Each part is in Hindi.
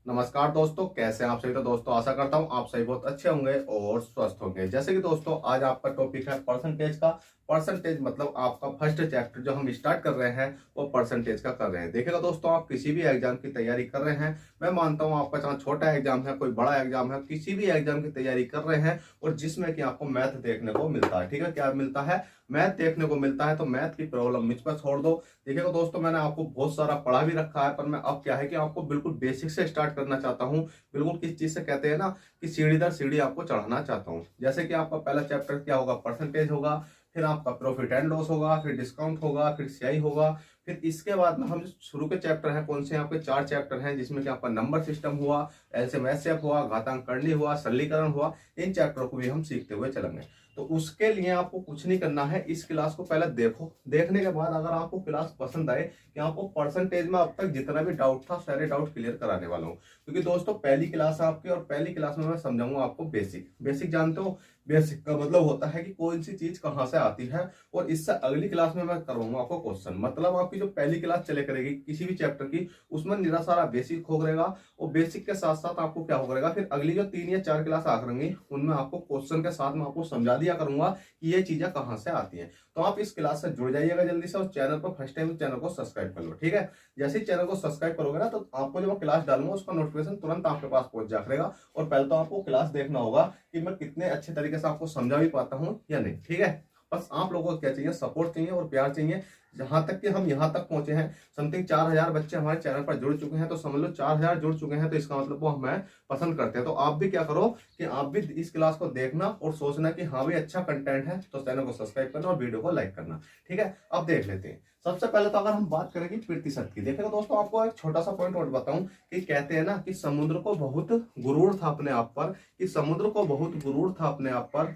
नमस्कार दोस्तों, कैसे हैं आप सभी। तो दोस्तों आशा करता हूं आप सभी बहुत अच्छे होंगे और स्वस्थ होंगे। जैसे कि दोस्तों आज आपका टॉपिक है परसेंटेज का। परसेंटेज मतलब आपका फर्स्ट चैप्टर जो हम स्टार्ट कर रहे हैं वो परसेंटेज का कर रहे हैं। देखिएगा दोस्तों, आप किसी भी एग्जाम की तैयारी कर रहे हैं, मैं मानता हूं आपका चाहे छोटा एग्जाम है कोई बड़ा एग्जाम है, किसी भी एग्जाम की तैयारी कर रहे हैं और जिसमें कि आपको मैथ देखने को मिलता है। ठीक है, क्या मिलता है? मैथ देखने को मिलता है। तो मैथ की प्रॉब्लम मुझ पर छोड़ दो। देखिएगा दोस्तों, मैंने आपको बहुत सारा पढ़ा भी रखा है, पर मैं अब क्या है कि आपको बिल्कुल बेसिक से स्टार्ट करना चाहता हूँ। बिल्कुल किस चीज से कहते हैं ना कि सीढ़ी दर सीढ़ी आपको चढ़ाना चाहता हूँ। जैसे कि आपका पहला चैप्टर क्या होगा? परसेंटेज होगा। फिर आपका प्रॉफिट एंड लॉस होगा, फिर डिस्काउंट होगा, फिर सीआई होगा। फिर इसके बाद में हम शुरू के चैप्टर हैं, कौन से हैं आपके? 4 चैप्टर हैं, जिसमें कि आपका नंबर सिस्टम हुआ, एलसीएम एचसीएफ हुआ, घातांक करनी हुआ, सरलीकरण हुआ। इन चैप्टरों को भी हम सीखते हुए चलेंगे। तो उसके लिए आपको कुछ नहीं करना है, इस क्लास को पहले देखो। देखने के बाद अगर आपको क्लास पसंद आए कि आपको परसेंटेज में अब तक जितना भी डाउट था सारे डाउट क्लियर कराने वाला हूँ। क्योंकि दोस्तों पहली क्लास है आपकी और पहली क्लास में मैं समझाऊंगा आपको बेसिक। बेसिक जानते हो? बेसिक का मतलब होता है कि कौन सी चीज कहाँ से आती है, और इससे अगली क्लास में मैं करवाऊंगा आपको क्वेश्चन। मतलब आपकी जो पहली क्लास चले करेगी किसी भी चैप्टर की, उसमें निरा सारा बेसिक हो करेगा, और बेसिक के साथ साथ आपको क्या हो करेगा, फिर अगली जो 3 या 4 क्लास आ करेंगी उनमें आपको क्वेश्चन के साथ में आपको समझा दिया करूंगा कि ये चीजें कहाँ से आती हैं। तो आप इस क्लास से जुड़ जाइएगा जल्दी से, और चैनल पर फर्स्ट टाइम चैनल को सब्सक्राइब कर लो। ठीक है, जैसे ही चैनल को सब्सक्राइब करोगे ना, तो आपको जब मैं क्लास डालूंगा उसका नोटिफिकेशन तुरंत आपके पास पहुंच जा करेगा। और पहले तो आपको क्लास देखना होगा कि मैं कितने अच्छे तरीके से आपको समझा भी पाता हूँ या नहीं। ठीक है, बस आप लोगों को क्या चाहिए? सपोर्ट चाहिए और प्यार चाहिए। जहां तक कि हम यहाँ तक पहुंचे हैं, समथिंग 4000 बच्चे हमारे चैनल पर जुड़ चुके हैं, तो समझ लो 4000 जुड़ चुके हैं, तो इसका मतलब वो हमें पसंद करते हैं। तो आप भी क्या करो कि आप भी इस क्लास को देखना और सोचना कि हाँ भाई अच्छा कंटेंट है, तो चैनल को सब्सक्राइब करना और वीडियो को लाइक करना। ठीक है, अब देख लेते हैं। सबसे पहले तो अगर हम बात करेंगे प्रतिशत की, देखिएगा दोस्तों आपको एक छोटा सा पॉइंट और बताऊं कि कहते हैं ना कि समुद्र को बहुत गुरूर था अपने आप पर, कि समुद्र को बहुत गुरूर था अपने आप पर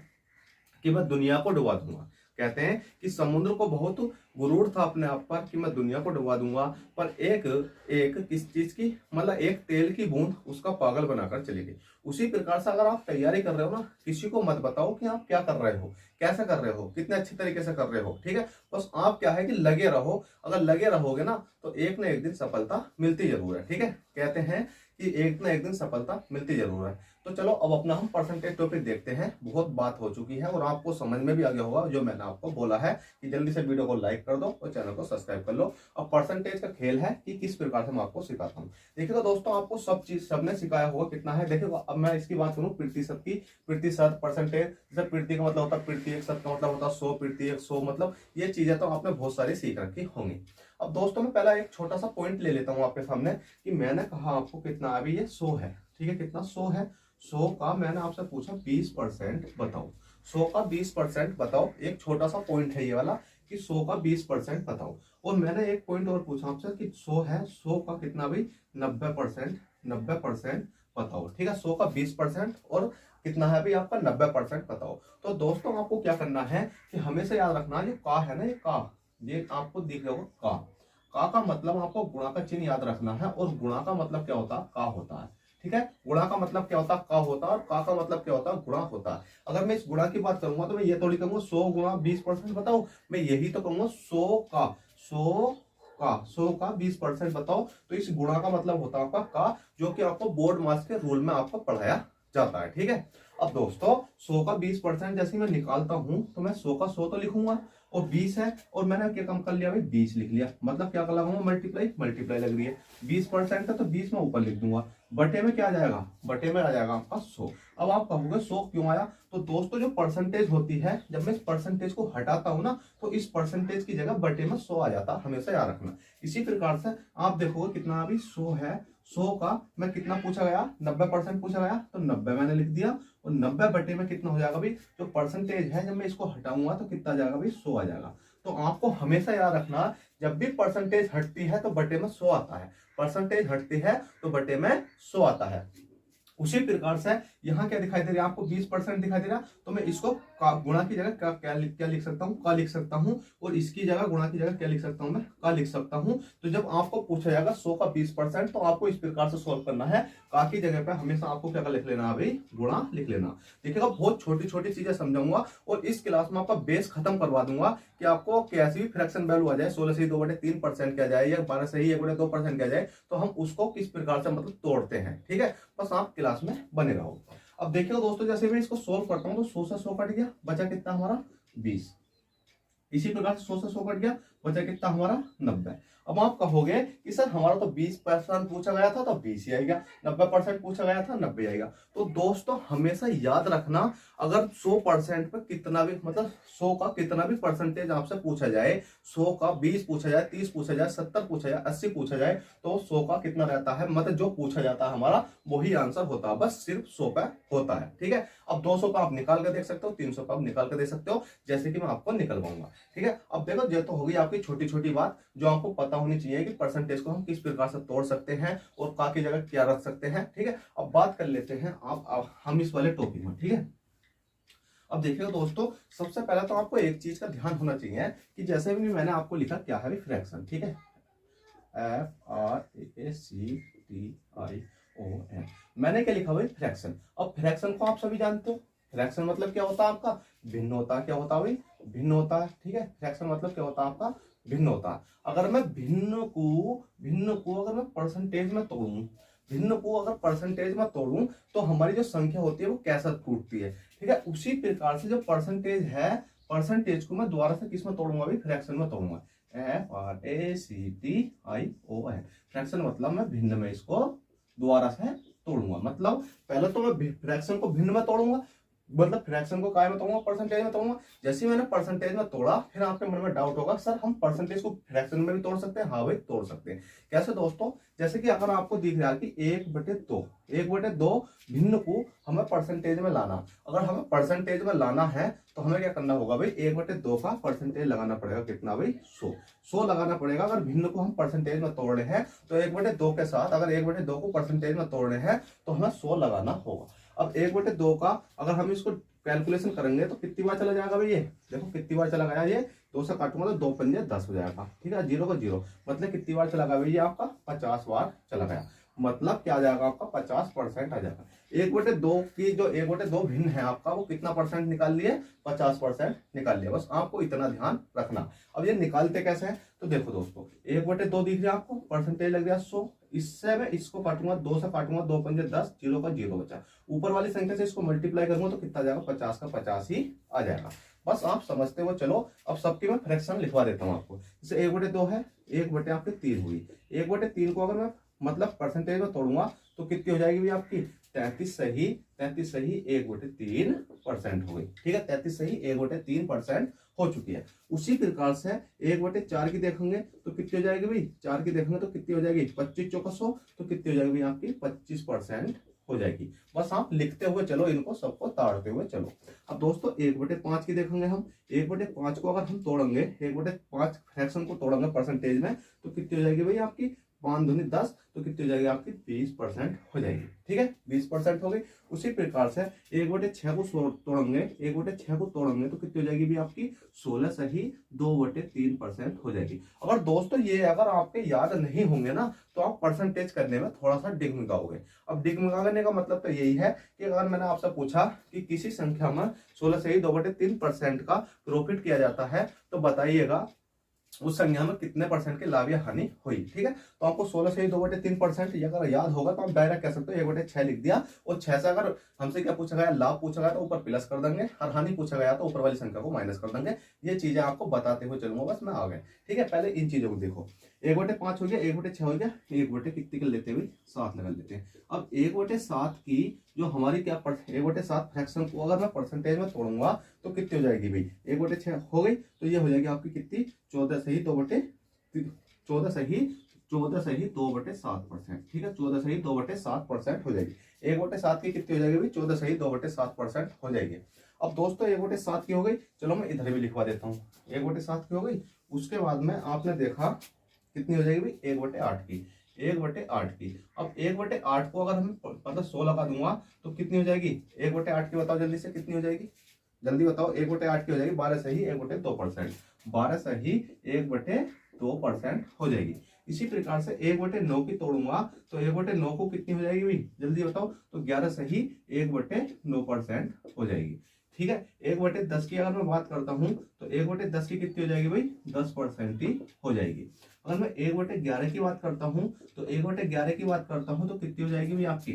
कि मैं दुनिया को डुबा दूंगा। कहते हैं कि समुद्र को बहुत गुरूर था अपने आप पर कि मैं दुनिया को डुबा दूंगा, पर एक एक किस चीज की, मतलब एक तेल की बूंद उसका पागल बनाकर चली गई। उसी प्रकार से अगर आप तैयारी कर रहे हो ना, किसी को मत बताओ कि आप क्या कर रहे हो, कैसे कर रहे हो, कितने अच्छे तरीके से कर रहे हो। ठीक है, बस आप क्या है कि लगे रहो। अगर लगे रहोगे ना तो एक ना एक दिन सफलता मिलती जरूर है। ठीक है, कहते हैं कि एक ना एक दिन सफलता मिलती जरूर है। तो चलो अब अपना हम परसेंटेज टॉपिक देखते हैं। बहुत बात हो चुकी है और आपको समझ में भी आ गया होगा जो मैंने आपको बोला है कि जल्दी से वीडियो को लाइक कर दो और चैनल को सब्सक्राइब कर लो। अब परसेंटेज का खेल है कि किस प्रकार से मैं आपको सिखाता हूँ। देखिएगा दोस्तों, आपको सब चीज सबने सिखाया होगा कितना है। देखिएगा अब मैं इसकी बात करूँ प्रतिशत की। प्रतिशत परसेंटेज, जैसे प्रति का मतलब होता है प्रति, एक शत का मतलब होता है 100, प्रति 100, मतलब ये चीजें तो आपने बहुत सारी सीख रखी होंगी। अब दोस्तों मैं पहला एक छोटा सा पॉइंट ले लेता हूँ आपके सामने कि मैंने कहा आपको कितना, अभी ये 100 है। ठीक है, कितना? 100 है। 100 का मैंने आपसे पूछा 20% बताओ। 100 का 20% बताओ। एक छोटा सा पॉइंट है ये वाला कि 100 का 20% बताओ। और मैंने एक पॉइंट और पूछा आपसे कि 100 है, 100 का कितना भाई? 90%। 90% बताओ। ठीक है, 100 का 20% और कितना है भाई आपका? 90% बताओ। तो दोस्तों आपको क्या करना है कि हमेशा याद रखना, ये का है ना, ये का, ये आपको दिख रहा होगा का मतलब आपको गुणा का चिन्ह याद रखना है। और गुणा का मतलब क्या होता है? का होता है। ठीक है, गुणा का मतलब क्या होता है? का होता है। और का मतलब क्या होता है? गुणा होता है। अगर मैं इस गुणा की बात करूंगा तो मैं ये थोड़ी कहूंगा 100 गुणा 20% बताओ, मैं यही तो कहूंगा 100 का 20% बताओ। तो इस गुणा का मतलब होता है आपका का, जो कि आपको बोर्ड मार्क्स के रूल में आपको पढ़ाया जाता है। ठीक है, अब दोस्तों 100 का 20% जैसे मैं निकालता हूं तो मैं 100 का 100 तो लिखूंगा, और 20 है और मैंने क्या कम कर लिया भाई? 20 लिख लिया। मतलब क्या कर लगाऊंगा? मल्टीप्लाई। मल्टीप्लाई लग रही है, 20% है तो 20 में ऊपर लिख दूंगा। बटे में क्या आ जाएगा? बटे में आ जाएगा आपका 100। अब आप कहोगे 100 क्यों आया? तो दोस्तों जो परसेंटेज होती है, जब मैं इस परसेंटेज को हटाता हूं ना, तो इस परसेंटेज की जगह बटे में 100 आ जाता, हमेशा याद रखना। इसी प्रकार से आप देखोगे कितना अभी 100 है। 100 का मैं कितना पूछा गया? 90% पूछा गया, तो 90 मैंने लिख दिया। और 90 बटे में कितना हो जाएगा भाई? जो परसेंटेज है जब मैं इसको हटाऊंगा तो कितना आ जाएगा भाई? 100 आ जाएगा। तो आपको हमेशा याद रखना, जब भी परसेंटेज हटती है तो बटे में 100 आता है। परसेंटेज हटती है तो बटे में 100 आता है। उसी प्रकार से यहाँ क्या दिखाई दे रहा है आपको 20% दिखाई दे रहा है, तो मैं इसको गुणा की जगह क्या लिख सकता हूँ, का लिख सकता हूँ, और इसकी जगह गुणा की जगह क्या लिख सकता हूँ, मैं का लिख सकता हूँ। तो जब आपको पूछा जाएगा 100 का 20%, तो आपको इस प्रकार से सॉल्व करना है। का की जगह पे हमेशा आपको क्या लिख लेना है भाई, गुणा लिख लेना। देखिएगा बहुत छोटी छोटी चीजें समझाऊंगा, और इस क्लास में आपका बेस खत्म करवा दूंगा कि आपको कैसी भी फ्रैक्शन वैल्यू आ जाए, 16 से 2/3% क्या जाए, या 12 से ही 1/2% क्या जाए, तो हम उसको किस प्रकार से मतलब तोड़ते हैं। ठीक है, बस आप क्लास में बने रहो। अब देखिए दोस्तों, जैसे मैं इसको सोल्व करता हूं तो 100 से 100 कट गया, बचा कितना हमारा 20। इसी प्रकार से 100 से 100 कट गया, बचा कितना हमारा 90। अब आप कहोगे कि सर हमारा तो 20% पूछा गया था तो 20 ही आएगा, 90% पूछा गया था 90 आएगा। तो दोस्तों हमेशा याद रखना, अगर 100% पे कितना भी मतलब 100 का कितना भी परसेंटेज आपसे पूछा जाए, 100 का 20 पूछा जाए, 30 पूछा जाए, 70 पूछा जाए, 80 पूछा जाए, तो 100 का कितना रहता है, मतलब जो पूछा जाता है हमारा वही आंसर होता है, बस सिर्फ 100 पे होता है। ठीक है, अब 200 का आप निकाल कर देख सकते हो, 300 का आप निकाल कर दे सकते हो, जैसे कि मैं आपको निकलवाऊंगा। ठीक है, अब देखो ये तो होगी आपकी छोटी छोटी बात जो आपको पता होनी चाहिए कि परसेंटेज को हम किस प्रकार से तोड़ सकते हैं और का की जगह क्या रख सकते हैं। ठीक है, अब बात कर लेते हैं हम इस वाले टॉपिक में। ठीक है, अब देखिए दोस्तों, सबसे पहले तो आपको एक चीज का ध्यान होना चाहिए कि जैसे भी मैंने आपको लिखा क्या है फ्रैक्शन। ठीक है, FRACTION, मैंने क्या लिखा भाई, फ्रैक्शन। अब फ्रैक्शन को आप सभी जानते हो, फ्रैक्शन मतलब क्या होता है आपका, भिन्न होता है। क्या होता है भाई, भिन्न होता है। ठीक है, फ्रैक्शन मतलब क्या होता है आपका, भिन्न होता है। अगर मैं भिन्न को अगर मैं परसेंटेज में तोड़ूं, भिन्न को अगर परसेंटेज में तोड़ूं, तो हमारी जो संख्या होती है वो कैसे टूटती है। ठीक है, उसी प्रकार से जो परसेंटेज है, परसेंटेज को मैं दोबारा से किस में तोड़ूंगा भाई, फ्रैक्शन में तोड़ूंगा। FRACTION, फ्रैक्शन मतलब मैं भिन्न में इसको दोबारा से तोड़ूंगा। मतलब पहले तो मैं फ्रैक्शन को भिन्न में तोड़ूंगा, मतलब फ्रैक्शन को काय में तोड़ूंगा, परसेंटेज में तोड़ूंगा। जैसे ही मैंने परसेंटेज में तोड़ा, फिर आपके मन में डाउट होगा सर हम परसेंटेज को फ्रैक्शन में भी तोड़ सकते हैं। हाँ भाई तोड़ सकते हैं। कैसे दोस्तों, जैसे कि अगर आपको दिख रहा है कि 1/2 भिन्न को हमें परसेंटेज में लाना, अगर हमें परसेंटेज में लाना है तो हमें क्या करना होगा भाई, 1/2 का परसेंटेज लगाना पड़ेगा। कितना भाई, 100 लगाना पड़ेगा। अगर भिन्न को हम परसेंटेज में तोड़ रहे हैं तो 1/2 के साथ अगर 1/2 को परसेंटेज में तोड़ रहे हैं तो हमें 100 लगाना होगा। अब 1/2 का अगर हम इसको कैलकुलेशन करेंगे तो कितनी बार चला जाएगा भाई, ये देखो कितनी बार चला गया, ये 2 से काटूंगा तो 2 पंजे 10 हो जाएगा। ठीक है, 0 का 0, मतलब कितनी बार चला गया भाई, ये आपका 50 बार चला गया। मतलब क्या आ जाएगा आपका, 50% आ जाएगा। 1/2 की जो 1/2 भिन्न है आपका, वो कितना परसेंट निकाल लिए, 50% निकाल लिया। बस आपको इतना ध्यान रखना। अब ये निकालते कैसे हैं, तो देखो दोस्तों, 1/2 दिख रहा है आपको, परसेंटेज लग गया 100, इससे मैं इसको काटूंगा, 2 से काटूंगा 2 पंजे 10, 0 का 0 बचा। ऊपर वाली संख्या से इसको मल्टीप्लाई करूंगा तो कितना आ जाएगा, 50 का 50 ही आ जाएगा। बस आप समझते हो चलो। अब सबकी मैं फ्रैक्शन लिखवा देता हूँ आपको। जैसे 1/2 है, 1/3 हुई। 1/3 को अगर मैं मतलब परसेंटेज में तोड़ूंगा तो कितनी हो जाएगी भी आपकी, 33 सही 1/3% हो गई। ठीक है, 33 सही 1/3% हो चुकी है। उसी प्रकार से 1/4 की देखेंगे तो कितनी हो जाएगी भाई, 4 की देखेंगे तो कितनी हो जाएगी, 25 चौका 100, तो कितनी हो जाएगी भाई आपकी, 25% हो जाएगी। बस आप लिखते हुए चलो, इनको सबको ताड़ते हुए चलो। अब दोस्तों 1/5 की देखेंगे हम, 1/5 को अगर हम तोड़ेंगे, 1/5 फ्रैक्शन को तोड़ेंगे परसेंटेज में तो कितनी हो जाएगी भाई आपकी, 5 दूनी 10, तो कितनी हो जाएगी आपकी, 20% हो जाएगी। ठीक है, 20% हो गई। उसी प्रकार से 1/6 को तोड़ेंगे, 1/6 को तोड़ेंगे तो कितनी हो जाएगी भी आपकी, 16 सही 2/3% हो जाएगी। अगर दोस्तों ये अगर आपके याद नहीं होंगे ना, तो आप परसेंटेज करने में थोड़ा सा डिगमिगाओगे। अब डिगमिगाने का मतलब तो यही है कि अगर मैंने आपसे पूछा कि किसी संख्या में 16 सही 2/3% का प्रॉफिट किया जाता है, तो बताइएगा उस संख्या में कितने परसेंट की लाभ या हानि हुई। ठीक है, तो आपको 16 से 2/3% अगर याद होगा तो आप डायरेक्ट कह सकते हो 1/6 लिख दिया, और 6 से अगर हमसे क्या पूछा गया, लाभ पूछा गया तो ऊपर प्लस कर देंगे, और हानि पूछा गया तो ऊपर वाली संख्या को माइनस कर देंगे। ये चीजें आपको बताते हुए चलूंगा, बस मैं आ गए। ठीक है, पहले इन चीजों को देखो। 1/5 हो गया, 1/6 हो गया, 1/, कितनी कर लेते हुए 7 लगा लेते हैं। अब 1/7 की जो हमारी क्या 1/7 फ्रैक्शन को अगर मैं परसेंटेज में तोड़ूंगा तो कितनी हो जाएगी भाई, 1/6 हो गई, तो ये हो जाएगी आपकी कितनी, 14 सही 2/7%। ठीक है, 14 सही 2/7% हो जाएगी। 1/7 की कितनी हो जाएगी भाई, 14 सही 2/7% हो जाएगी। अब दोस्तों 1/7 की हो गई, चलो मैं इधर भी लिखवा देता हूँ। 1/7 की हो गई, उसके बाद में आपने देखा कितनी हो जाएगी भाई, 1/8 की। 1/8 की। अब 1/8 को अगर हम मतलब 16 का दूंगा तो कितनी हो जाएगी? 1/8 की बताओ जल्दी से कितनी हो जाएगी, जल्दी बताओ। 1/8 की हो जाएगी 12 सही 1/2%, 12 सही 1/2% हो जाएगी। इसी प्रकार से 1/9 की तोड़ूंगा तो 1/9 को कितनी हो जाएगी भाई, जल्दी बताओ। तो 11 सही 1/9% हो जाएगी। ठीक है, 1/10 की अगर मैं बात करता हूं तो 1/10 की कितनी हो जाएगी भाई, 10% ही हो जाएगी। अगर मैं 1/11 की बात करता हूं तो 1/11 की बात करता हूं तो कितनी हो जाएगी भाई आपकी,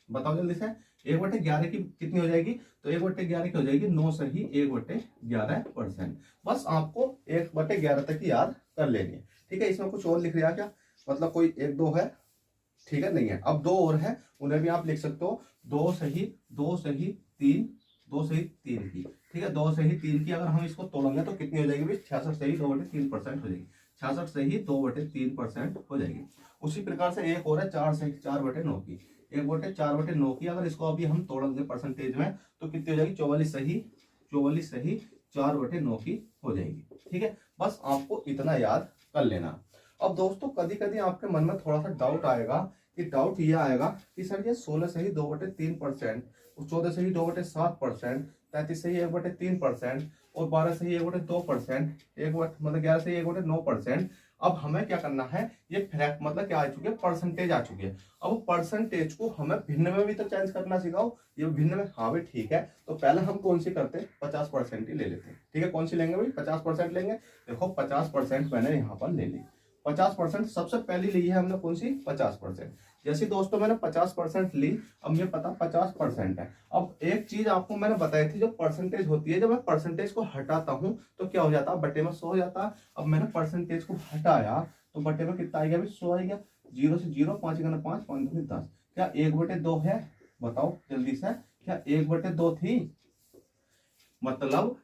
बताओ जल्दी से। 1/11 की कितनी हो जाएगी, तो 1/11 की हो जाएगी 9 सही 1/11%। बस आपको 1/11 तक ही याद कर लेनी है। ठीक है, इसमें कुछ और लिख रहा क्या, मतलब कोई एक दो है, ठीक है नहीं है। अब दो और है, उन्हें भी आप लिख सकते हो। 2 सही 2 सही 3, 2 सही 3 की। ठीक है, 2 सही 3 की अगर हम इसको तोड़ेंगे तो कितनी हो जाएगी भाई, 66 सही 2/3% हो जाएगी। 66 सही 2/3% हो जाएगी। उसी प्रकार से एक और है 4 सही 4/9 की। 1/4/9 की अगर इसको अभी हम तोड़ेंगे परसेंटेज में तो कितनी हो जाएगी, 44 सही 4/9 की हो जाएगी। ठीक है, बस आपको इतना याद कर लेना। अब दोस्तों कभी कभी आपके मन में थोड़ा सा डाउट आएगा, कि डाउट ये आएगा कि सर ये 16 सही 2/3%, 14 सही 2/7%, 33 सही 1/3% और 12 सही 1/2%, मतलब 11 सही 1/9%। अब हमें क्या करना है, ये फ्रैक्ट मतलब क्या आ चुकी है, परसेंटेज आ चुकी है। अब परसेंटेज को हमें भिन्न में भी तो चेंज करना सिखाओ। ये भिन्न में, हाँ भाई ठीक है, तो पहले हम कौन सी करते हैं, 50% ही ले लेते हैं। ठीक है, कौन सी लेंगे भाई, 50% लेंगे। देखो 50% मैंने यहाँ पर ले ली, 50% सबसे पहली ली है हमने, कौन सी, 50%। जैसे दोस्तों मैंने 50% ली, अब मुझे पता 50% है। अब एक चीज आपको मैंने बताई थी, जो परसेंटेज होती है, जब मैं परसेंटेज को हटाता हूं तो क्या हो जाता है, बटे में 100 हो जाता है। अब मैंने परसेंटेज को हटाया तो बटे में कितना आ गया, 100 आ गया। 0 से 0, 5 गुना 5, 5 दूनी 10। क्या 1/2 है, बताओ जल्दी से, क्या 1/2 थी, मतलब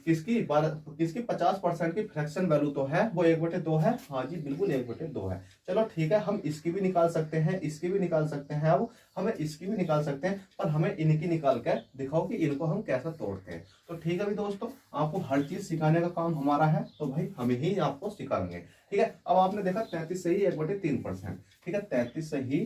किसकी किसकी 50% की फ्रैक्शन वैल्यू तो है, वो 1/2 है। हाँ जी बिल्कुल 1/2 है। चलो ठीक है, हम इसकी भी निकाल सकते हैं, इसकी भी निकाल सकते हैं। अब हमें इसकी भी निकाल सकते हैं, पर हमें इनकी निकाल कर दिखाओ कि इनको हम कैसा तोड़ते हैं। तो ठीक है भाई दोस्तों, आपको हर चीज सिखाने का काम हमारा है, तो भाई हम ही आपको सिखाएंगे। ठीक है, अब आपने देखा 33 सही 1/3%। ठीक है, 33 सही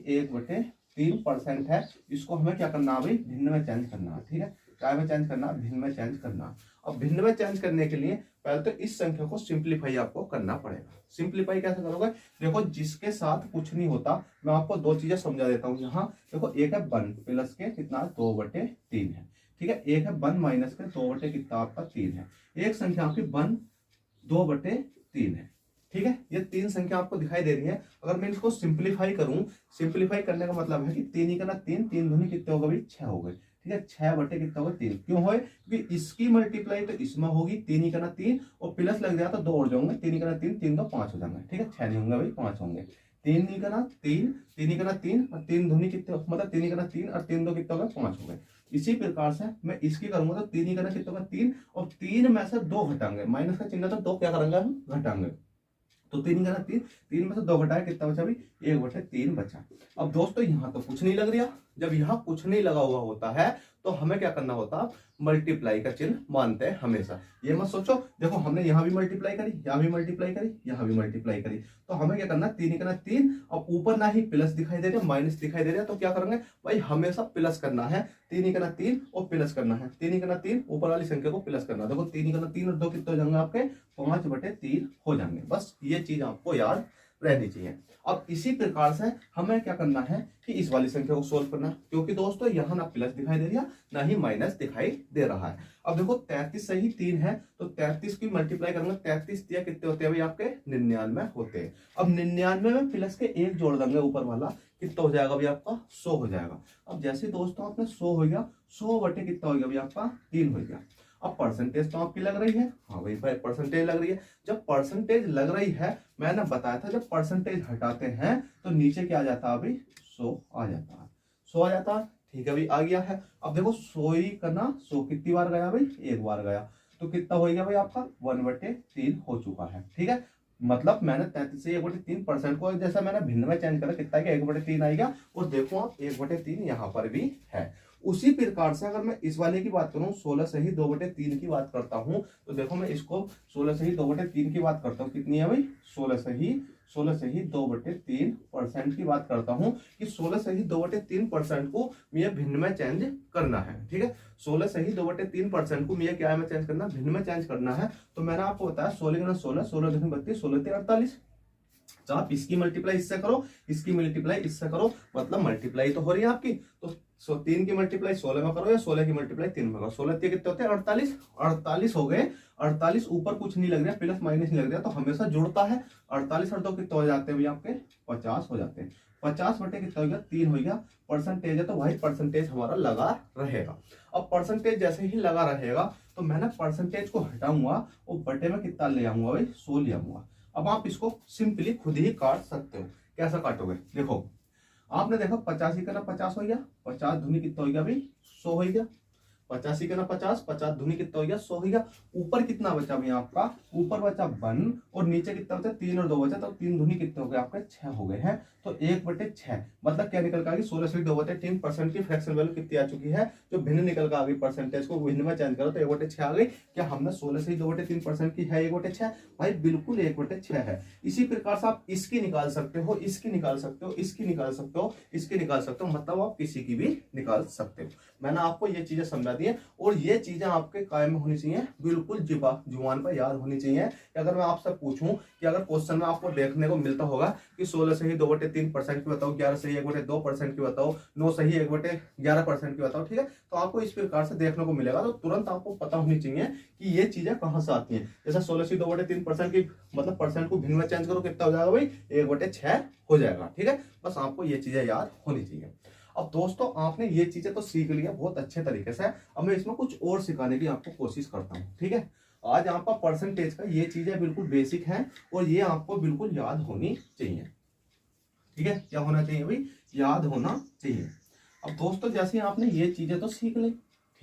1/3% है। इसको हमें क्या करना है भाई, भिन्न में चेंज करना है। ठीक है, क्या में चेंज करना, भिन्न में चेंज करना। अब भिन्न में चेंज करने के लिए पहले तो इस संख्या को सिंप्लीफाई आपको करना पड़ेगा। सिंप्लीफाई कैसे करोगे, देखो जिसके साथ कुछ नहीं होता, मैं आपको दो चीजें समझा देता हूं। यहाँ देखो, एक है 1 प्लस के कितना 2/3 है। ठीक है, एक है 1 माइनस के 2 कितना आपका 3 है। एक संख्या आपकी 1 2/3 है। ठीक है, ये तीन संख्या आपको दिखाई दे रही है। अगर मैं इसको सिंप्लीफाई करूं, सिंप्लीफाई करने का मतलब है कि 3 ही करना 3, 3 दूनी कितने हो गए भाई, 6 हो गए। ठीक है, 6 कितना होगा 3। क्यों हो, क्योंकि इसकी मल्टीप्लाई तो इसमें होगी, 3 ही करना 3 और प्लस लग जाए तो 2 और जाओगे, 3 ही करना 3, 3 2 5 हो जाएंगे। ठीक है, 6 नहीं होंगे भाई, 5 होंगे। 3 ही करना 3, 3 ही करना 3 और 3 दूनी कितने, मतलब 3 ही करना 3 और 3 2 कितने हो गए, 5 हो गए। इसी प्रकार से मैं इसकी करूंगा तो 3 ही करना कितने होगा 3, और 3 में से 2 घटाएंगे, माइनस का चिन्ह तो 2 क्या करेंगे हम, घटाएंगे। तो 3 करना 3, 3 में से 2 घटाया कितना बचा भाई, 1/3 बचा। अब दोस्तों यहाँ तो कुछ नहीं लग रहा, जब यहाँ कुछ नहीं लगा हुआ होता है तो हमें क्या करना होता, मल्टीप्लाई का चिन्ह मानते हैं हमेशा। ये मत सोचो, देखो हमने यहाँ भी मल्टीप्लाई करी, यहाँ भी मल्टीप्लाई करी, यहाँ भी मल्टीप्लाई करी, तो हमें क्या करना, 3 करना 3। अब ऊपर ना ही प्लस दिखाई दे रहा माइनस दिखाई दे रहा है, तो क्या करेंगे भाई, हमेशा प्लस करना है। 3 करना 3 और प्लस करना है, 3 करना 3, ऊपर वाली संख्या को प्लस करना। देखो 3 करना 3 और 2 कितने हो जाएंगे आपके, 5/3 हो जाएंगे। बस ये चीज आपको याद रहनी चाहिए। अब इसी प्रकार से हमें क्या करना है कि इस वाली संख्या को सोल्व करना है, क्योंकि दोस्तों यहाँ ना प्लस दिखाई दे रहा ना ही माइनस दिखाई दे रहा है। अब देखो 33 सही 3 है, तो 33 की मल्टीप्लाई करेंगे, 33 दिया कितने होते हैं भाई आपके, 99 होते हैं। अब 99 में प्लस के 1 जोड़ देंगे ऊपर वाला, कितना हो जाएगा भाई आपका, 100 हो जाएगा। अब जैसे दोस्तों आपने 100 हो गया, 100 कितना हो गया भाई आपका, 3 हो गया। अब परसेंटेज तो आपकी लग रही है, हाँ भाई परसेंटेज लग रही है। जब परसेंटेज लग रही है, मैंने बताया था जब परसेंटेज हटाते हैं तो नीचे क्या आ जाता है भाई, 100 आ जाता है, 100 आ जाता है। ठीक है भाई, आ गया है। अब देखो 100 ही करना, 100 कितनी बार गया भाई, एक बार गया, तो कितना हो गया भाई आपका, 1/3 हो चुका है। ठीक है, मतलब मैंने 33 से 1/3% को जैसा मैंने भिन्न में चेंज करा, कितना गया 1/3 आएगा। और देखो आप 1/3 यहाँ पर भी है। उसी प्रकार से अगर मैं इस वाले की बात करूं, 16 से ही 2/3 की बात करता हूं, तो देखो मैं इसको 16 से ही 2/3 की बात करता हूं, कितनी है भाई, 16 से ही 2/3% की बात करता हूं कि 16 से ही 2/3% को मुझे भिन्न में चेंज करना है। ठीक है, 16 से ही 2/3% को मुझे क्या में चेंज करना, भिन्न में चेंज करना है। तो मैंने आपको बताया 16 गुना 16, 16 दूनी 32, 16 तिया 48। तो आप इसकी मल्टीप्लाई इससे करो, इसकी मल्टीप्लाई इससे करो, मतलब मल्टीप्लाई तो हो रही है आपकी। तो 3 की मल्टीप्लाई 16 में करो या 16 की मल्टीप्लाई 3 में करो। 16 3 कितने होते हैं 48, 48 हो गए। 48 ऊपर कुछ नहीं लग रहा, प्लस माइनस नहीं लग रहा, तो हमेशा जुड़ता है। 48 और 2 कितने हो जाते हैं भैया आपके 50 हो जाते हैं। 50 बटे कितना हो गया 3 हो गया। परसेंटेज है तो भाई परसेंटेज हमारा लगा रहेगा। अब परसेंटेज जैसे ही लगा रहेगा तो मैंने परसेंटेज को हटाऊंगा और बटे में कितना ले आऊंगा भाई 100 ले आऊंगा। अब आप इसको सिंपली खुद ही काट सकते हो। कैसा काटोगे, देखो आपने देखो 85 का ना 50 हो गया, 50 दूनी कितना हो गया भाई 100 हो गया। 85 का ना 50, 50 दूनी कितना हो गया 100 हो गया। ऊपर कितना बचा भाई आपका, ऊपर बचा 1 और नीचे कितना बचा 3 और 2 बचा, तो 3 दूनी कितने हो गए आपके 6 हो गए हैं। तो 1/6 मतलब क्या निकल कर आ गई 16 से 2/3% की फ्रैक्शन वैल्यू कितनी आ चुकी है, जो भिन्न निकल कर आ गई। परसेंटेज को भिन्न में चेंज करो तो 1/6 आ गई। क्या हमने 16 से 2/3% की है 1/6? भाई बिल्कुल 1/6 है। इसी प्रकार से आप इसकी निकाल सकते हो, इसकी निकाल सकते हो, इसकी निकाल सकते हो, इसकी निकाल सकते हो, मतलब आप किसी की भी निकाल सकते हो। मैंने आपको ये चीजें समझा दी है और ये चीजें आपके कायम में होनी चाहिए, बिल्कुल जुबान पर याद होनी चाहिए। कि अगर मैं आपसे पूछूं कि अगर क्वेश्चन में आपको देखने को मिलता होगा कि 16 से ही 2/3% की बताओ, 11 से ही 1/2% की बताओ, 9 से ही 1/11% की बताओ, ठीक है, तो आपको इस प्रकार से देखने को मिलेगा। तो तुरंत आपको पता होनी चाहिए कि ये चीजें कहां से आती हैं। जैसे 16 से 2/3% की मतलब परसेंट को भिन्न में चेंज करो कितना हो जाएगा भाई 1/6 हो जाएगा। ठीक है, बस आपको ये चीजें याद होनी चाहिए। अब दोस्तों आपने ये चीजें तो सीख लिया बहुत अच्छे तरीके से। अब मैं इसमें कुछ और सिखाने की आपको कोशिश करता हूँ। ठीक है, आज आपका परसेंटेज का ये चीजें बिल्कुल बेसिक हैं और ये आपको बिल्कुल याद होनी चाहिए। ठीक है, क्या होना चाहिए भाई, याद होना चाहिए। अब दोस्तों जैसे आपने ये चीजें तो सीख ली,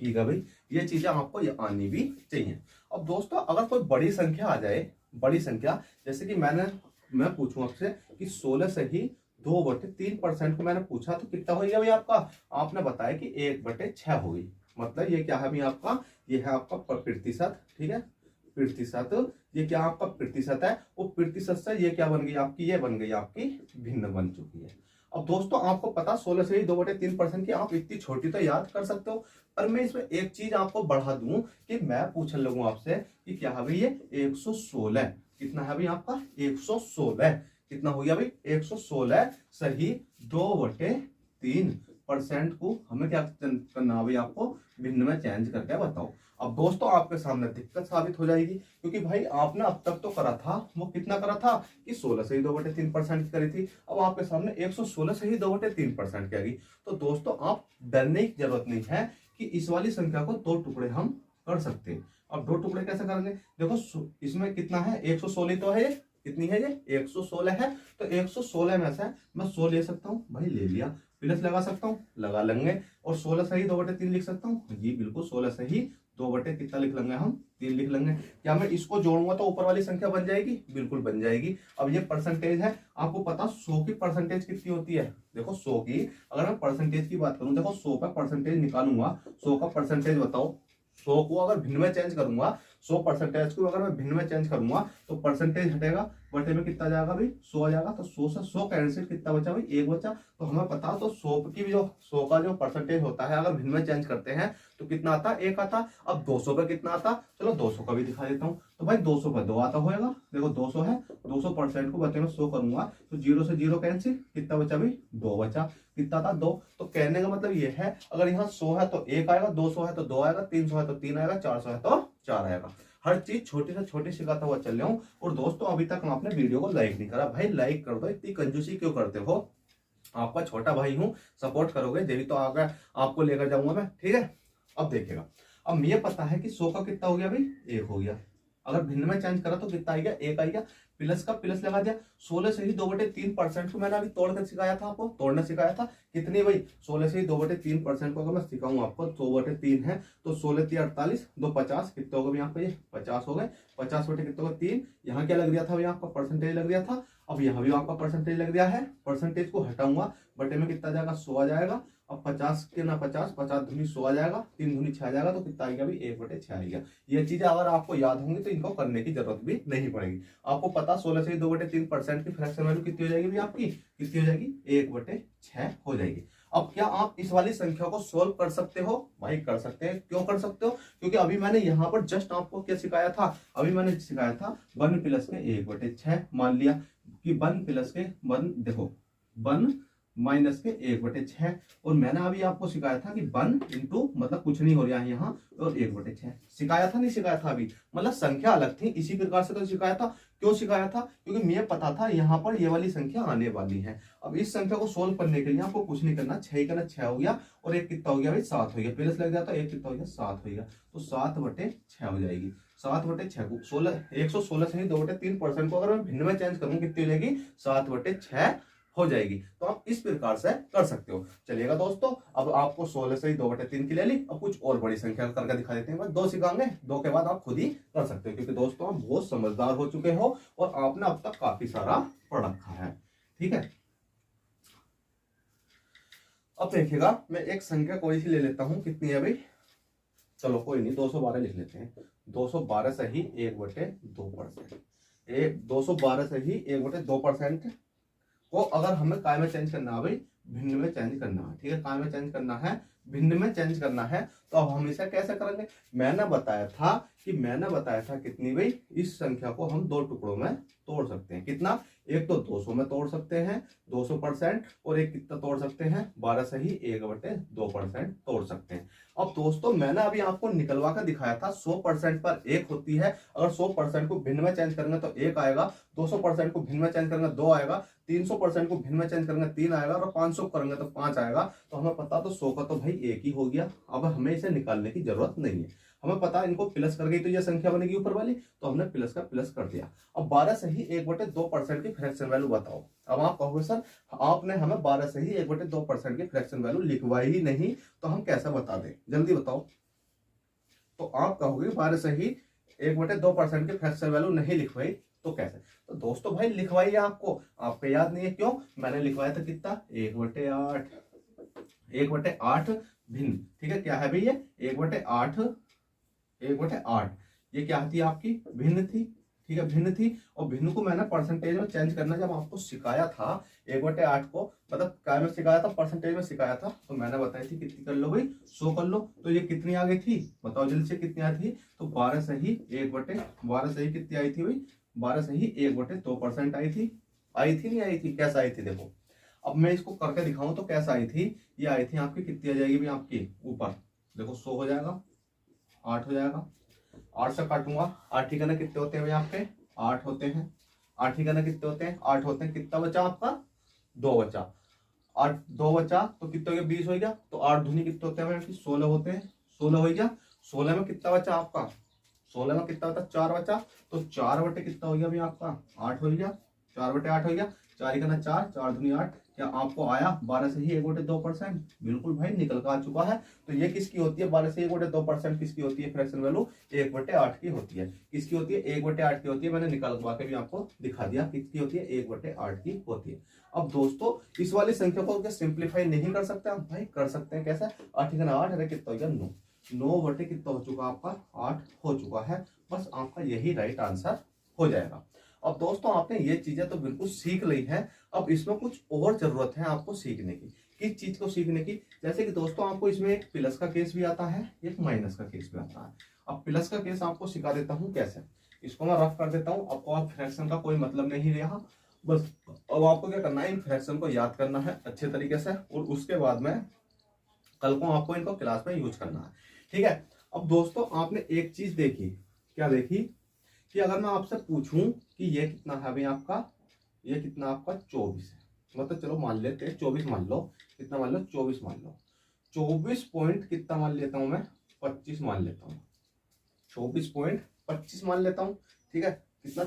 ठीक है भाई, ये चीजें आपको ये आनी भी चाहिए। अब दोस्तों अगर कोई बड़ी संख्या आ जाए, बड़ी संख्या जैसे कि मैं पूछूं आपसे कि 16 से ही 2/3% को मैंने पूछा तो कितना हो गया भाई आपका, आपने बताया कि 1/6 हो गई। मतलब ये क्या है भाई आपका, ये है आपका प्रतिशत। ठीक है, प्रतिशत, ये क्या आपका प्रतिशत है, वो प्रतिशत से ये क्या बन गई आपकी, ये बन गई आपकी भिन्न बन चुकी है। अब दोस्तों आपको पता 16 से ही 2/3% की आप इतनी छोटी तो याद कर सकते हो, पर मैं इसमें एक चीज आपको बढ़ा दूं कि मैं पूछने लगूं आपसे कि क्या है भाई ये 116, कितना है भाई आपका 116, कितना हो गया भाई 116 सही 2/3% को हमें क्या करना है भाई आपको भिन्न में चेंज करके बताओ। अब दोस्तों आपके सामने दिक्कत साबित हो जाएगी क्योंकि भाई आपने अब तक तो करा था, वो कितना करा था कि 16 से ही 2/3% की करी थी। अब आपके सामने 116 से ही 2/3% की आ गई। तो दोस्तों आप डरने की जरूरत नहीं है कि इस वाली संख्या को 2 टुकड़े हम कर सकते हैं। अब 2 टुकड़े कैसे करेंगे, देखो इसमें कितना है 116 तो है, कितनी है ये 116 है। तो 116 में से मैं 100 ले सकता हूँ भाई, ले लिया, प्लस लगा सकता हूँ, लगा लेंगे, और 16 सही 2/3 लिख सकता हूँ जी बिल्कुल, 16 सही 2/3 कितना लिख लेंगे हम 3 लिख लेंगे। क्या मैं इसको जोड़ूंगा तो ऊपर वाली संख्या बन जाएगी, बिल्कुल बन जाएगी। अब ये परसेंटेज है, आपको पता 100 की परसेंटेज कितनी होती है, देखो 100 की अगर मैं परसेंटेज की बात करूं, देखो 100 का परसेंटेज निकालूंगा, 100 का परसेंटेज बताओ, 100 को अगर भिन्न में चेंज करूंगा, 100% को अगर मैं भिन्न में चेंज करूंगा तो परसेंटेज हटेगा, बटे में कितना जाएगा भाई 100 आ जाएगा। तो 100 से 100 कैंसिल, कितना बचा भाई 1 बचा। तो हमें पता तो 100 की जो 100 का जो परसेंटेज होता है अगर भिन्न में चेंज करते हैं तो कितना आता, 1 आता। अब 200 पे कितना आता, चलो 200 का भी दिखा देता हूँ। तो भाई 200 पर 2 आता होगा, देखो 200 है, 200% को बचे में 100 करूंगा तो 0 से 0 कैंसिल, कितना बचा भाई 2 बचा, कितना था 2। तो कहने का मतलब ये है अगर यहाँ 100 है तो 1 आएगा, 200 है तो 2 आएगा, 300 है तो 3 आएगा, 400 है तो 4 आएगा। हर चीज छोटी से छोटी सिखाता हुआ चल रहा हूँ। और दोस्तों अभी तक आपने वीडियो को लाइक नहीं करा, भाई लाइक कर दो, इतनी कंजूसी क्यों करते हो, आपका छोटा भाई हूँ, सपोर्ट करोगे जब तो आगे आपको लेकर जाऊंगा मैं। ठीक है, अब देखिएगा, अब मुझे पता है कि 100 का कितना हो गया भाई 1 हो गया, अगर भिन्न में चेंज करा तो कितना आ गया 1 आ गया, प्लस का प्लस लगा दिया। 16 से ही 2/3% को मैंने अभी तोड़कर सिखाया था, आपको तोड़ना सिखाया था, कितनी भाई 16 से ही 2/3% को अगर मैं सिखाऊं आपको, 2/3 है तो 16 3 48, 2 50, कितने हो गए यहाँ पे ये 50 हो गए, 50 बटे कितने हो 3, यहाँ क्या लग गया था भाई आपका परसेंटेज लग गया था। अब यहाँ भी आपका परसेंटेज लग गया है, परसेंटेज को हटाऊंगा, बटे में कितना जाएगा 100 आ जाएगा, अब 50 के ना 50, 50 दूनी 100 आ जाएगा, 3 दूनी 6 आ जाएगा, तो कितना आएगा भाई 1/6 आएगा। ये चीजें अगर आपको याद होंगी तो इनको करने की जरूरत भी नहीं पड़ेगी। आपको पता 16 से 2/3% की फ्रैक्शन वैल्यू कितनी हो जाएगी भाई आपकी, कितनी हो जाएगी 1/6 हो जाएगी। अब क्या आप इस वाली संख्या को सोल्व कर सकते हो? भाई कर सकते हैं। क्यों कर सकते हो? क्योंकि अभी मैंने यहाँ पर जस्ट आपको क्या सिखाया था, अभी मैंने सिखाया था 1 प्लस के 1/6। मान लिया कि 1 प्लस के 1, देखो 1 माइनस के 1/6, और मैंने अभी आपको सिखाया था कि 1 इंटू मतलब कुछ नहीं हो रहा है यहाँ, और 1/6 सिखाया था, नहीं सिखाया था अभी, मतलब संख्या अलग थी, इसी प्रकार से तो सिखाया था। क्यों सिखाया था? क्योंकि मुझे पता था यहाँ पर ये वाली संख्या आने वाली है। अब इस संख्या को सोल्व करने के लिए आपको कुछ नहीं करना, 6 करना 6 हो गया, और एक कितना हो गया भाई 7 हो गया, प्लस लग जाता, एक कितना हो गया 7 हो गया, तो 7/6 हो जाएगी। 7/6 को 116 से ही 2/3% को अगर मैं भिन्न में चेंज करूँ कितनी हो जाएगी 7/6 हो जाएगी। तो आप इस प्रकार से कर सकते हो। चलिएगा दोस्तों, अब आपको 16 से ही 2/3 की ले ली, अब कुछ और बड़ी संख्या करके दिखा देते हैं। बस 2 सिखाएंगे, 2 के बाद आप खुद ही कर सकते हो, क्योंकि दोस्तों आप बहुत समझदार हो चुके हो और आपने अब तक काफी सारा पढ़ रखा है। ठीक है, अब देखिएगा मैं एक संख्या कोई सी ले लेता हूं, कितनी है भाई, चलो कोई नहीं 212 लिख लेते हैं। 212 से ही 1/2%, 212 से ही 1/2% को अगर हमें काय में चेंज करना है भाई, भिन्न में चेंज करना है। ठीक है, काय में चेंज करना है, भिन्न में चेंज करना है, तो अब हम इसे कैसे करेंगे? मैंने बताया था कितनी भाई, इस संख्या को हम 2 टुकड़ों में तोड़ सकते हैं। कितना? एक तो 200 में तोड़ सकते हैं 200%, और एक कितना तोड़ सकते हैं 12 से ही 1/2% तोड़ सकते हैं। अब दोस्तों मैंने अभी आपको निकलवा कर दिखाया था 100% पर 1 होती है। अगर 100% को भिन्न में चेंज करेंगे तो 1 आएगा, 200% को भिन्न में चेंज करेंगे 2 आएगा, 300% को भिन्न में चेंज करेंगे 3 आएगा, और 500 करेंगे तो 5 आएगा। तो हमें पता तो 100 का तो भाई 1 ही हो गया। अब हमें इसे निकालने की जरूरत नहीं है, हमें पता है इनको प्लस कर गई तो ये संख्या बनेगी ऊपर वाली, तो हमने प्लस का प्लस कर दिया। अब 12 से ही 1/2% की फ्रैक्शन वैल्यू बताओ। अब आप कहोगे सर आपने हमें 12 से ही 1/2% की फ्रैक्शन वैल्यू लिखवाई ही नहीं, तो हम कैसे बता दें, जल्दी बताओ। तो आप कहोगे 12 से ही 1/2% की फ्रैक्शन वैल्यू नहीं लिखवाई, तो कैसे? तो दोस्तों भाई लिखवाई है आपको याद नहीं है, क्यों? मैंने लिखवाया था कितना 1/8, 1/8 भिन्न। ठीक है, क्या है भाई ये 1/8, 1/8 ये क्या थी आपकी भिन्न थी। ठीक है, भिन्न थी, और भिन्न को मैंने परसेंटेज में चेंज करना जब आपको सिखाया था 1/8 को, मतलब क्या में सिखाया था, परसेंटेज में सिखाया था, तो मैंने बताई थी कितनी कर लो भाई 100 कर लो। तो ये कितनी आ गई थी बताओ जल्दी से, कितनी आई थी? तो 12 से ही 12 से ही कितनी आई थी भाई, 12 से ही 1/2% आई थी। नहीं आई थी? कैसा आई थी देखो, अब मैं इसको करके दिखाऊं तो कैसा आई थी। ये आई थी आपकी कितनी आ जाएगी भाई आपकी ऊपर, देखो 100 हो जाएगा, 8 हो जाएगा, 8 से काटूंगा, 8 ही करना कितने होते हैं भाई आपके 8 होते हैं, 8 ही करना कितने होते हैं 8 होते हैं। कितना बचा आपका 2 बचा, 8 2 बचा तो कितने हो गया 20 हो गया। तो 8 दूनी कितने होते हैं भाई 16 होते हैं, 16 हो गया। 16 में कितना बचा आपका, 16 में कितना बचा 4 बचा, तो 4 बटे कितना हो गया भाई आपका 8 हो गया, 4/8 हो गया। 4 ही करना 4, 4 दूनी 8। क्या आपको आया 12 से ही 1/2%? बिल्कुल भाई निकल कर आ चुका है। तो ये किसकी होती है 12 से 1/2% किसकी होती है फ्रैक्शन वैल्यू 1/8 की होती है। किसकी होती है 1/8 की होती है, मैंने निकालवा के भी आपको दिखा दिया किसकी होती है 1/8 की होती है। अब दोस्तों इस वाली संख्या को क्या सिंप्लीफाई नहीं कर सकते आप? भाई कर सकते हैं। कैसा? 8 ही करना 8, अरे कितना हो गया 9, 9 बटे कितना हो चुका आपका 8 हो चुका है। बस आपका यही राइट आंसर हो जाएगा। अब दोस्तों आपने ये चीजें तो बिल्कुल सीख ली है, अब इसमें कुछ और जरूरत है आपको सीखने की। किस चीज को सीखने की? जैसे कि दोस्तों आपको इसमें एक प्लस का केस भी आता है, एक माइनस का केस भी आता है। अब प्लस का केस आपको सिखा देता हूं कैसे, इसको मैं रफ कर देता हूं। आपको आप फ्रैक्शन का कोई मतलब नहीं रहा, बस अब आपको क्या करना है इन फ्रैक्शन को याद करना है अच्छे तरीके से, और उसके बाद में कल को आपको इनको क्लास में यूज करना है। ठीक है, अब दोस्तों आपने एक चीज देखी, क्या देखी कि अगर मैं आपसे पूछूं कि ये कितना है भाई आपका, ये कितना आपका 24 है, मतलब चलो मान लेते हैं 24 मान लो, कितना मान लो 24 मान लो, 24 पॉइंट कितना मान लेता हूं मैं 25 मान लेता हूं, 24.25 मान लेता हूं। ठीक है, कितना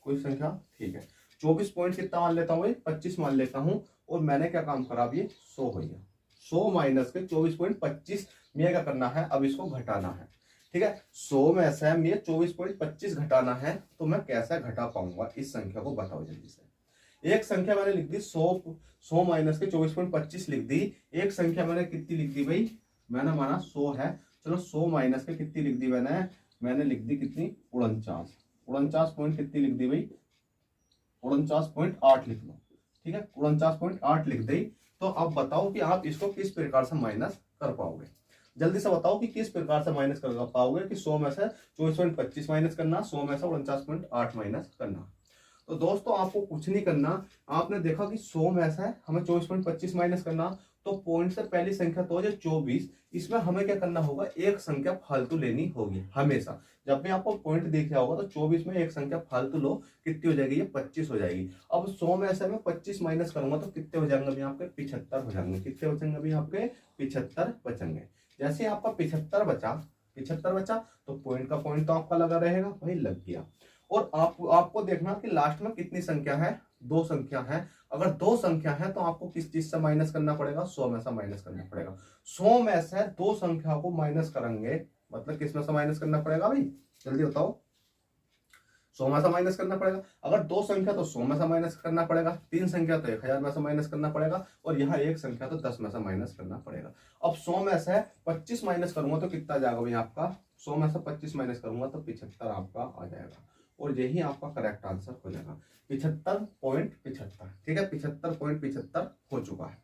कोई संख्या, ठीक है 24 पॉइंट कितना मान लेता हूं भाई 25 मान लेता हूं। और मैंने क्या काम करा, अब ये 100 हो गया, 100 माइनस के 24.25 में क्या करना है, अब इसको घटाना है। ठीक है, 100 में से मुझे 24.25 घटाना है, तो मैं कैसे घटा पाऊंगा इस संख्या को बताओ जल्दी से। एक संख्या मैंने लिख दी 100 माइनस के 24.25 लिख दी। एक संख्या मैंने कितनी लिख दी भाई, मैंने माना 100 है, चलो 100 माइनस के कितनी लिख दी मैंने लिख दी कितनी 49 पॉइंट कितनी लिख दी भाई 49.8 लिख लो, ठीक है 49.8 लिख दी। तो अब बताओ कि आप इसको किस प्रकार से माइनस कर पाओगे, जल्दी से बताओ कि किस प्रकार से माइनस कर पाओगे कि 100 में से 24.25 माइनस करना, 100 में से 49.8 माइनस करना। तो दोस्तों आपको कुछ नहीं करना, आपने देखा कि 100 में से हमें 24.25 माइनस करना, तो पॉइंट से पहली संख्या तो हो जाए 24, इसमें हमें क्या करना होगा, एक संख्या फालतू लेनी होगी हमेशा। जब भी आपको पॉइंट दिख रहा होगा तो 24 में एक संख्या फालतू लो, कितनी हो जाएगी, ये 25 हो जाएगी। अब 100 में से मैं 25 माइनस करूंगा तो कितने हो जाएंगे अभी आपके 75 हो जाएंगे, कितने बचेंगे अभी आपके 75 बचेंगे। जैसे आपका 75 बचा तो पॉइंट का पॉइंट तो आपका लगा रहेगा, वही लग गया। और आपको देखना कि लास्ट में कितनी संख्या है, 2 संख्या है। अगर 2 संख्या है तो आपको किस चीज से माइनस करना पड़ेगा, 100 में से माइनस करना पड़ेगा। 100 में से 2 संख्या को माइनस करेंगे मतलब किस में से माइनस करना पड़ेगा भाई, जल्दी बताओ। 100 में से माइनस करना पड़ेगा। अगर 2 संख्या तो 100 में से माइनस करना पड़ेगा, 3 संख्या तो 1000 में से माइनस करना पड़ेगा, और यहाँ एक संख्या तो 10 में से माइनस करना पड़ेगा। अब 100 में से 25 माइनस करूंगा तो कितना जाएगा भाई आपका, 100 में से 25 माइनस करूंगा तो 75 आपका आ जाएगा, और यही आपका करेक्ट आंसर हो जाएगा 75.75। ठीक है 75.75 हो चुका है।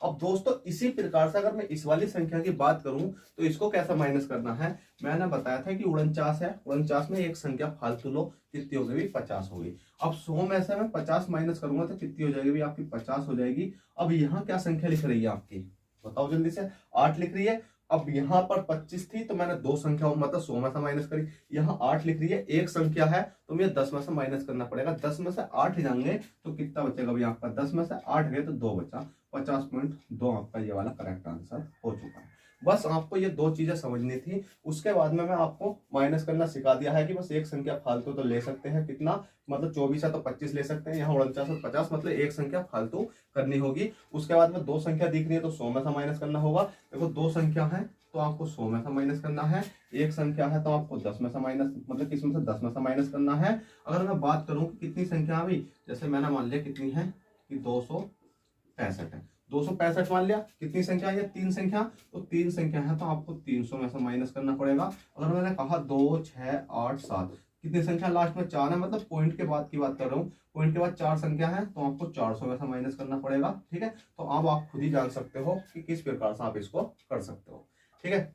अब दोस्तों इसी प्रकार से अगर मैं इस वाली संख्या की बात करूं तो इसको कैसा माइनस करना है, मैंने बताया था कि 49 है, 49 में एक संख्या फालतू लो, कितनी हो गई 50 हो गई। अब 100 में से मैं 50 माइनस करूंगा तो कितनी हो जाएगी आपकी 50 हो जाएगी। अब यहाँ क्या संख्या लिख रही है आपकी, बताओ जल्दी से, 8 लिख रही है। अब यहाँ पर 25 थी तो मैंने 2 संख्या मतलब 100 में से माइनस करी, यहाँ 8 लिख रही है, एक संख्या है तो मुझे 10 में से माइनस करना पड़ेगा। 10 में से 8 जाएंगे तो कितना बचेगा भाई आपका, 10 में से 8 गए तो 2 बचा, 50.2 आपका ये वाला करेक्ट आंसर हो चुका है। बस आपको ये 2 चीजें समझनी थी। उसके बाद में मैं आपको माइनस करना सिखा दिया है कि बस एक संख्या फालतू तो ले सकते हैं, कितना मतलब 24 है तो 25 ले सकते हैं, यहाँ 49 और 50 मतलब एक संख्या फालतू करनी होगी। उसके बाद में 2 संख्या दिख रही है तो 100 में से माइनस करना होगा। देखो 2 संख्या है तो आपको 100 में से माइनस करना है, एक संख्या है तो आपको 10 में से माइनस मतलब किसमें से 10 में से माइनस करना है। अगर मैं बात करूं कि कितनी संख्या आ गई, जैसे मैंने मान लिया कितनी है कि 265 है, 265 मान लिया, कितनी संख्या है 3 संख्या, तो 3 संख्या है तो आपको 300 में से माइनस करना पड़ेगा। अगर मैंने कहा 2 6 8 7 कितनी संख्या लास्ट में 4 है, मतलब पॉइंट के बाद की बात कर रहा हूँ, पॉइंट के बाद 4 संख्या है तो आपको 400 में से माइनस करना पड़ेगा। ठीक है, तो अब आप खुद ही जान सकते हो कि किस प्रकार से आप इसको कर सकते हो। ठीक है,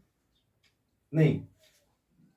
नहीं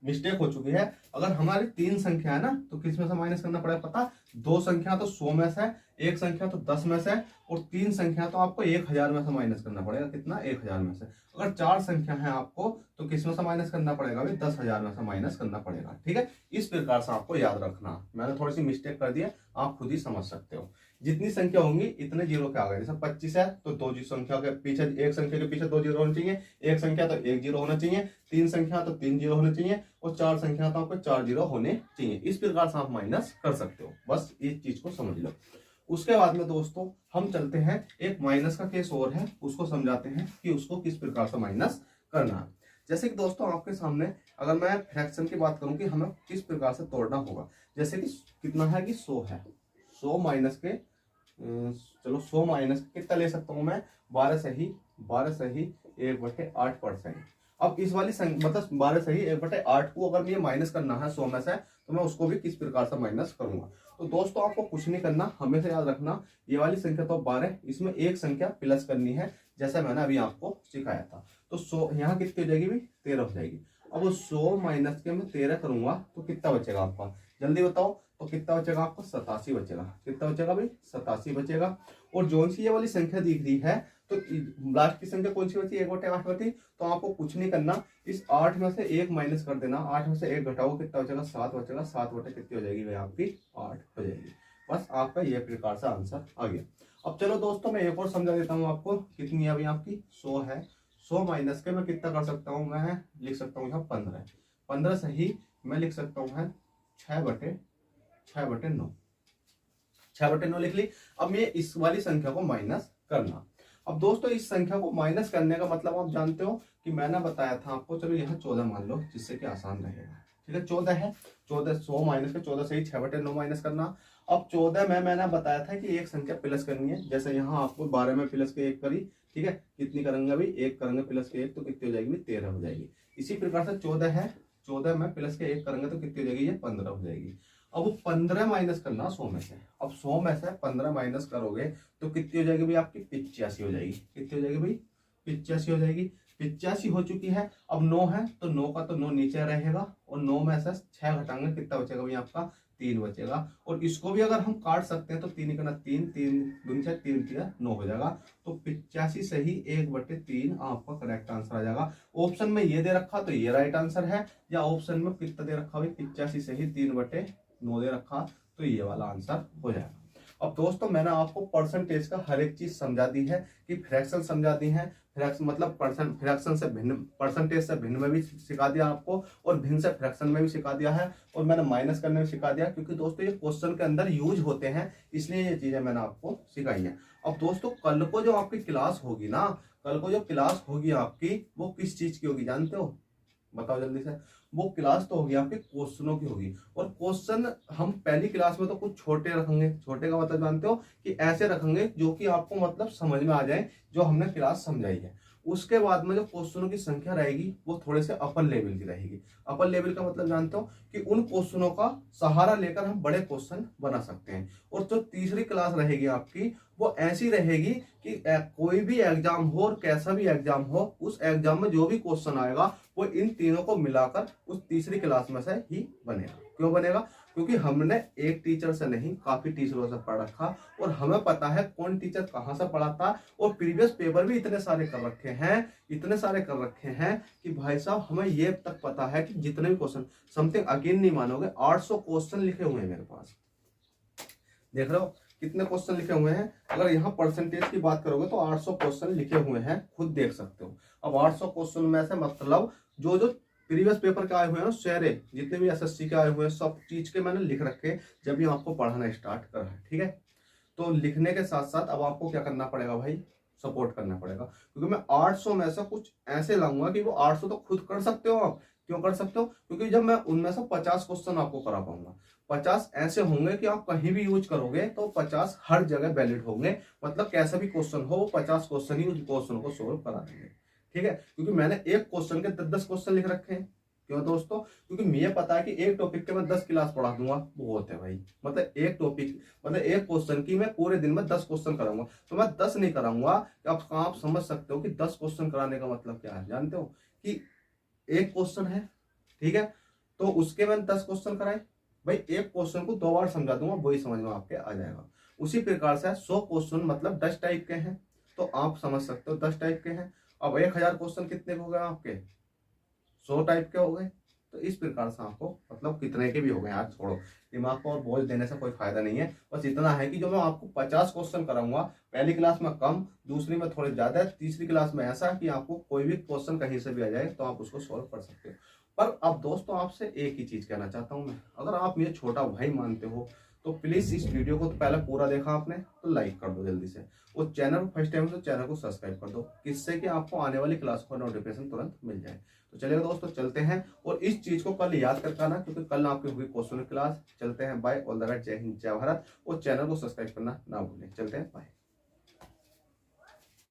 मिस्टेक हो चुकी है। अगर हमारी 3 संख्या है ना तो किस में से माइनस करना पड़ेगा पता, 2 संख्या तो 100 में से, एक संख्या तो 10 में से, और 3 संख्या तो आपको 1000 में से माइनस करना पड़ेगा, कितना 1000 में से। अगर 4 संख्या है आपको तो किस में से माइनस करना पड़ेगा भाई 10,000 में से माइनस करना पड़ेगा। ठीक है, इस प्रकार से आपको याद रखना, मैंने थोड़ी सी मिस्टेक कर दी है, आप खुद ही समझ सकते हो। जितनी संख्या होंगी इतने जीरो के आ गए, जैसे 25 है तो 2 संख्या के पीछे, एक संख्या के पीछे 2 जीरो होने चाहिए, एक संख्या तो 1 जीरो होना चाहिए, 3 संख्या तो 3 जीरो होने चाहिए, और 4 संख्या तो आपको 4 जीरो होने चाहिए। इस प्रकार से आप माइनस कर सकते हो, बस इस चीज को समझ लो। उसके बाद में दोस्तों हम चलते हैं, एक माइनस का केस और है, उसको समझाते हैं कि उसको किस प्रकार से माइनस करना है। जैसे कि दोस्तों आपके सामने अगर मैं फ्रैक्शन की बात करूं कि हमें किस प्रकार से तोड़ना होगा, जैसे कि कितना है कि 100 है, 100 माइनस के चलो 100 माइनस कितना ले सकता हूं मैं, 12 से ही 1/8%। अब इस वाली मतलब 12 से ही 1/8 को अगर मुझे माइनस करना है 100 में से, तो मैं उसको भी किस प्रकार से माइनस करूंगा। तो दोस्तों आपको कुछ नहीं करना, हमेशा याद रखना ये वाली संख्या तो 12, इसमें एक संख्या प्लस करनी है, जैसा मैंने अभी आपको सिखाया था। तो 100 यहाँ कितनी हो जाएगी भाई 13 हो जाएगी। अब 100 माइनस के मैं 13 करूंगा तो कितना बचेगा आपका, जल्दी बताओ, तो कितना बचेगा आपको 87 बचेगा। कितना बचेगा भाई 87 बचेगा। और जो सी ये वाली संख्या दिख रही है तो लास्ट की संख्या कौन सी बची, 1/8 बची। तो आपको कुछ नहीं करना, इस 8 में से 1 माइनस कर देना, 8 में से 1 घटाओ, कितना बचेगा 7 बचेगा। 7 बटे कितनी हो जाएगी भाई आपकी 8 हो जाएगी। बस आपका ये प्रकार से आंसर आ गया। अब चलो दोस्तों मैं एक और समझा देता हूँ आपको, कितनी है अभी आपकी 100 है, 100 माइनस के मैं कितना कर सकता हूँ, मैं लिख सकता हूँ यहाँ 15, 15 से ही मैं लिख सकता हूँ 6/9, 6/9 लिख ली। अब ये इस वाली संख्या को माइनस करना। अब दोस्तों इस संख्या को माइनस करने का मतलब आप जानते हो कि मैंने बताया था आपको, चलो यहाँ 14 मान लो जिससे कि आसान रहेगा। ठीक है 14 है, 14 100 माइनस के 14 से ही 6/9 माइनस करना। अब 14 में मैंने बताया था कि एक संख्या प्लस करनी है, जैसे यहाँ आपको 12 में प्लस के 1 करी, ठीक है, कितनी करेंगे अभी, 1 करेंगे प्लस के 1 तो कितनी हो जाएगी, 13 हो जाएगी। इसी प्रकार से 14 है, 14 में प्लस के 1 करेंगे तो कितनी हो जाएगी, ये 15 हो जाएगी। अब वो 15 माइनस करना 100 में से, अब 100 में से 15 माइनस करोगे तो कितनी हो जाएगी भाई, आपकी 85 हो जाएगी। कितनी हो जाएगी भाई, 85 हो जाएगी। 85 हो चुकी है। अब 9 है तो 9 का तो 9 नीचे रहेगा, और 9 में से 6 घटाएंगे कितना बचेगा भाई, आपका 3 बचेगा। और इसको भी अगर हम काट सकते हैं तो 3 का 3, 3 दूनी से 3 3 9 हो जाएगा। तो 85 से ही 1/3 आपका करेक्ट आंसर आ जाएगा। ऑप्शन में ये दे रखा तो ये राइट आंसर है, या ऑप्शन में कितना दे रखा भाई, 85 से ही 3/9 दे रखा तो ये वाला आंसर हो जाएगा। अब दोस्तों मैंने आपको परसेंटेज का हर एक चीज समझा दी है, कि फ्रैक्शन समझा दी है, फ्रैक्शन मतलब फ्रैक्शन से भिन्न, परसेंटेज से भिन्न में भी सिखा दिया आपको, और भिन्न से फ्रैक्शन में भी सिखा दिया है, और मैंने माइनस करने में सिखा दिया, क्योंकि दोस्तों ये क्वेश्चन के अंदर यूज होते हैं, इसलिए ये चीजें मैंने आपको सिखाई है। अब दोस्तों कल को जो आपकी क्लास होगी ना, कल को जो क्लास होगी आपकी, वो किस चीज की होगी जानते हो, बताओ जल्दी से। वो क्लास तो होगी आपके क्वेश्चनों की होगी, और क्वेश्चन हम पहली क्लास में तो कुछ छोटे रखेंगे। छोटे का मतलब जानते हो कि ऐसे रखेंगे जो कि आपको मतलब समझ में आ जाए, जो हमने क्लास समझाई है। उसके बाद में जो क्वेश्चनों की संख्या रहेगी वो थोड़े से अपर लेवल की रहेगी। अपर लेवल का मतलब जानते हो कि उन क्वेश्चनों का सहारा लेकर हम बड़े क्वेश्चन बना सकते हैं। और जो तीसरी क्लास रहेगी आपकी, वो ऐसी रहेगी कि कोई भी एग्जाम हो और कैसा भी एग्जाम हो, उस एग्जाम में जो भी क्वेश्चन आएगा वो इन तीनों को मिलाकर उस तीसरी क्लास में से ही बनेगा। क्यों बनेगा, क्योंकि हमने एक टीचर से नहीं काफी टीचरों से पढ़ रखा, और हमें पता है कौन टीचर कहाँ से पढ़ाता, और प्रीवियस पेपर भी इतने सारे कर रखे हैं, इतने सारे कर रखे हैं कि भाई साहब हमें ये तक पता है कि जितने भी क्वेश्चन, समथिंग अगेन नहीं मानोगे, 800 क्वेश्चन लिखे हुए हैं मेरे पास। देख रहे हो कितने क्वेश्चन लिखे हुए हैं। अगर यहाँ परसेंटेज की बात करोगे तो 800 क्वेश्चन लिखे हुए हैं, खुद देख सकते हो। अब 800 क्वेश्चन में से मतलब जो जो प्रीवियस पेपर के आए हुए हैं सारे, जितने भी एसएससी के आए हुए हैं, सब चीज के मैंने लिख रखे जब भी आपको पढ़ाना स्टार्ट करा है, ठीक है। तो लिखने के साथ साथ अब आपको क्या करना पड़ेगा भाई, सपोर्ट करना पड़ेगा, क्योंकि मैं 800 में से कुछ ऐसे लाऊंगा कि वो 800 तो खुद कर सकते हो आप। क्यों कर सकते हो, क्योंकि जब मैं उनमें से 50 क्वेश्चन आपको करा पाऊंगा, 50 ऐसे होंगे कि आप कहीं भी यूज करोगे तो 50 हर जगह वैलिड होंगे। मतलब कैसा भी क्वेश्चन हो, वो 50 क्वेश्चन ही उस क्वेश्चन को सोल्व करा देंगे, ठीक है। क्योंकि मैंने एक क्वेश्चन के 10-10 क्वेश्चन लिख रखे हैं। क्यों दोस्तों, क्योंकि मुझे पता है कि एक टॉपिक के मैं 10 क्लास पढ़ा दूंगा बहुत है भाई। मतलब एक टॉपिक, मतलब एक क्वेश्चन की मैं पूरे दिन में 10 क्वेश्चन कराऊंगा, तो मैं 10 नहीं कराऊंगा। आप समझ सकते हो कि 10 क्वेश्चन कराने का मतलब क्या है, जानते हो कि एक क्वेश्चन है, ठीक है, तो उसके मैंने 10 क्वेश्चन कराए भाई। एक क्वेश्चन को 2 बार समझा दूंगा, वही समझ में आपके आ जाएगा। उसी प्रकार से 100 क्वेश्चन मतलब 10 टाइप के हैं, तो आप समझ सकते हो 10 टाइप के हैं। अब 1000 क्वेश्चन कितने हो गए आपके, 100 टाइप के हो गए। तो इस प्रकार से आपको मतलब कितने के भी हो गए यार, छोड़ो दिमाग को और बोझ देने से कोई फायदा नहीं है। बस इतना है कि जो मैं आपको 50 क्वेश्चन कराऊंगा, पहली क्लास में कम, दूसरी में थोड़े ज्यादा, तीसरी क्लास में ऐसा कि आपको कोई भी क्वेश्चन कहीं से भी आ जाए तो आप उसको सॉल्व कर सकते हो। पर अब दोस्तों आपसे एक ही चीज कहना चाहता हूं मैं, अगर आप मुझे छोटा भाई मानते हो तो प्लीज इस वीडियो को तो पहले पूरा देखा आपने तो लाइक कर दो जल्दी से, और चैनल फर्स्ट टाइम तो चैनल को सब्सक्राइब कर दो, किससे कि आपको आने वाली क्लास का नोटिफिकेशन तुरंत मिल जाए। तो चलिए दोस्तों चलते हैं, और इस चीज को कल याद कर आना, क्योंकि कल आपकी होगी क्वेश्चन क्लास। चलते हैं, बाय, ऑल द बेस्ट, जय हिंद, जय भारत, और चैनल को सब्सक्राइब करना ना भूलें। चलते हैं, बाय।